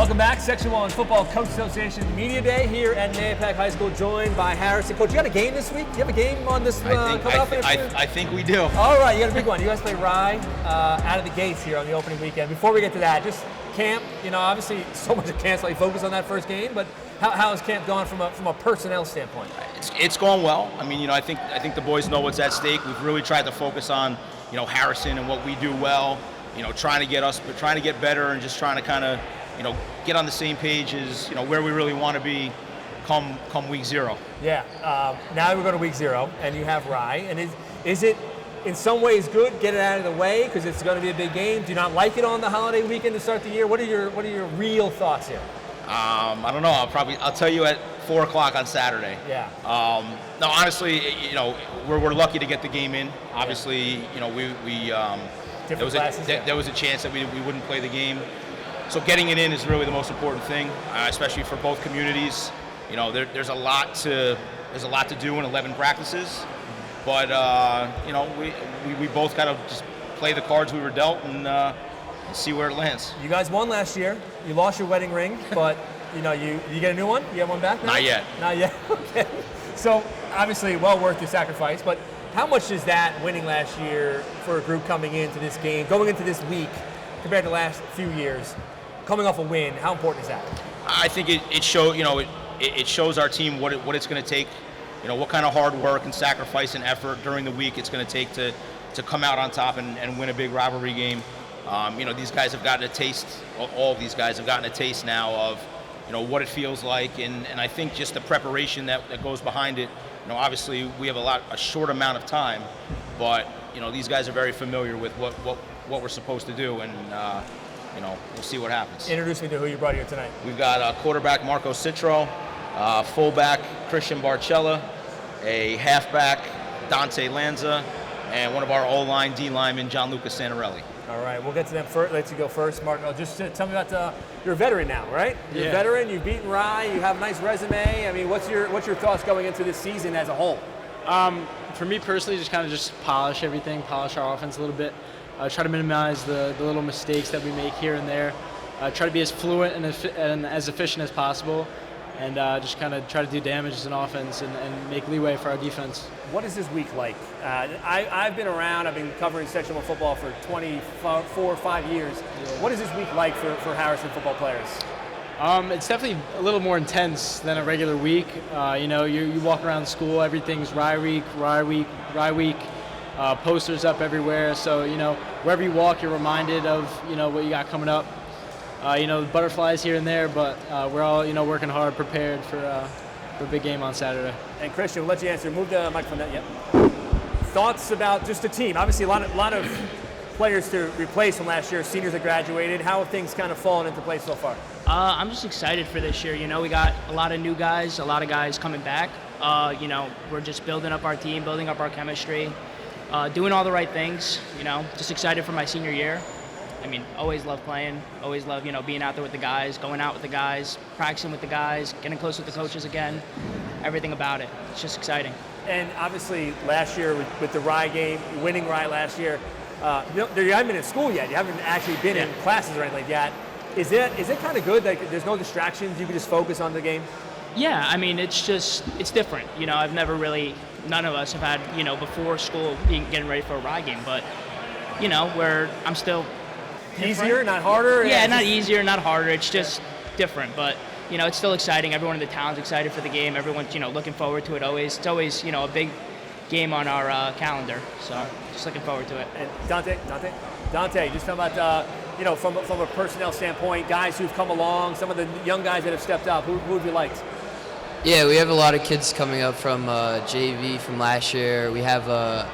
Welcome back. Section 1 Football Coach Association Media Day here at Mahopac High School, joined by Harrison. Coach, you got a game this week? Do you have a game on this coming up? I think we do. All right, you got a big one. You guys play Rye out of the gates here on the opening weekend. Before we get to that, just camp. Obviously so much of camp, so you focus on that first game. But how has camp gone from a personnel standpoint? It's going well. I mean, I think the boys know what's at stake. We've really tried to focus on Harrison and what we do well. Trying to get better and just trying to kind of get on the same page as where we really want to be come week 0. Yeah. Now we're going to week 0, and you have Rye. And is it in some ways good? Get it out of the way because it's going to be a big game. Do you not like it on the holiday weekend to start the year? What are your real thoughts here? I don't know. I'll tell you at 4 o'clock on Saturday. Yeah. No, honestly, we're lucky to get the game in. Obviously, there was a chance that we wouldn't play the game. So getting it in is really the most important thing, especially for both communities. There's a lot to do in 11 practices, but we both got to just play the cards we were dealt and see where it lands. You guys won last year. You lost your wedding ring, but you get a new one. You have one back now? Not yet. Not yet. Okay. So obviously, well worth the sacrifice. But how much is that winning last year for a group coming into this game, going into this week, compared to the last few years? Coming off a win, how important is that? I think it shows our team what it's going to take, what kind of hard work and sacrifice and effort during the week it's going to take to come out on top and win a big rivalry game. These guys have gotten a taste. All of these guys have gotten a taste now of what it feels like, and I think just the preparation that goes behind it. Obviously we have a short amount of time, but these guys are very familiar with what we're supposed to do, and we'll see what happens. Introduce me to who you brought here tonight. We've got quarterback Marco Citro, fullback Christian Barcella, a halfback Dante Lanza, and one of our O-line D linemen Gianluca Santarelli. All right, we'll get to them first. Let you go first, Marco. Just tell me about you're a veteran now, right? You're a veteran. You've beaten Rye. You have a nice resume. I mean, what's your thoughts going into this season as a whole? For me personally, just polish everything, polish our offense a little bit. Try to minimize the little mistakes that we make here and there. Try to be as fluent and as efficient as possible, and just kind of try to do damage as an offense and make leeway for our defense. What is this week like? I've been around. I've been covering Section 1 football for 24 or 5 years. Yeah. What is this week like for Harrison football players? It's definitely a little more intense than a regular week. You walk around school, everything's Rye week. Posters up everywhere, so wherever you walk, you're reminded of what you got coming up. The butterflies here and there, but we're all working hard, prepared for a big game on Saturday. And Christian, we'll let you answer. Move the microphone down. Yep. Thoughts about just the team? Obviously, a lot of players to replace from last year. Seniors that graduated. How have things kind of fallen into place so far? I'm just excited for this year. We got a lot of new guys, a lot of guys coming back. We're just building up our team, building up our chemistry. Doing all the right things, just excited for my senior year. I mean, always love playing, always love, being out there with the guys, going out with the guys, practicing with the guys, getting close with the coaches again, everything about it. It's just exciting. And obviously last year with the Rye game, winning Rye last year, you haven't been in school yet. You haven't actually been in classes or anything like that. Is it kind of good that there's no distractions, you can just focus on the game? Yeah, I mean, it's different. I've never really, none of us have had, before school getting ready for a Rye game, but, where I'm still different. Easier, not harder? Yeah, not easier, not harder. It's just different, but, it's still exciting. Everyone in the town's excited for the game. Everyone's, looking forward to it always. It's always, a big game on our calendar, so just looking forward to it. And Dante, just talk about, from a personnel standpoint, guys who've come along, some of the young guys that have stepped up, who have you liked? Yeah, we have a lot of kids coming up from JV from last year. We have a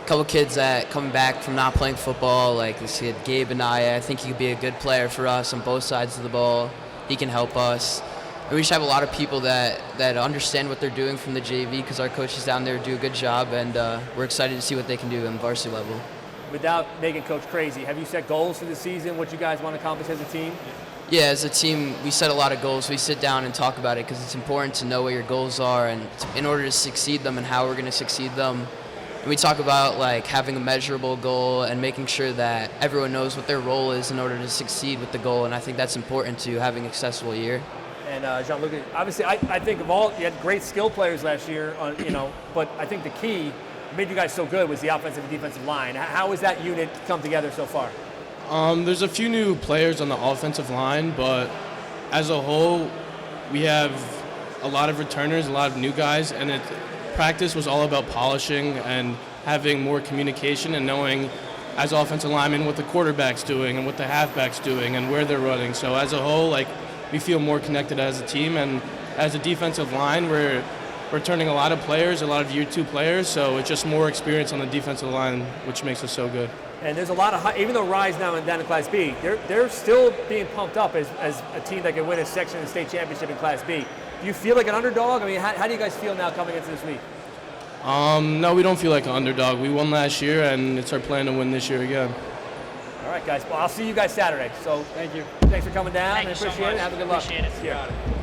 couple kids that coming back from not playing football, like this kid Gabe Anaya. I think he could be a good player for us on both sides of the ball. He can help us. And we just have a lot of people that understand what they're doing from the JV because our coaches down there do a good job, and we're excited to see what they can do on varsity level. Without making Coach crazy, have you set goals for the season, what you guys want to accomplish as a team? Yeah, as a team, we set a lot of goals. We sit down and talk about it because it's important to know what your goals are and in order to succeed them and how we're going to succeed them. And we talk about like having a measurable goal and making sure that everyone knows what their role is in order to succeed with the goal. And I think that's important to having a successful year. And Jean-Luc, obviously, I think of all, you had great skill players last year, but I think the key made you guys so good was the offensive and defensive line. How has that unit come together so far? There's a few new players on the offensive line, but as a whole, we have a lot of returners, a lot of new guys, and practice was all about polishing and having more communication and knowing as offensive linemen what the quarterback's doing and what the halfback's doing and where they're running. So as a whole, like, we feel more connected as a team, and as a defensive line, we're returning a lot of players, a lot of year 2 players, so it's just more experience on the defensive line, which makes us so good. And there's a lot of, even though Rise now down in Class B, they're still being pumped up as a team that can win a section and state championship in Class B. Do you feel like an underdog? I mean, how do you guys feel now coming into this week? No, we don't feel like an underdog. We won last year, and it's our plan to win this year again. All right, guys. Well, I'll see you guys Saturday. So Thank you. thanks for coming down. Thank I you so appreciate much. it. Have a good luck. Appreciate it. Yeah.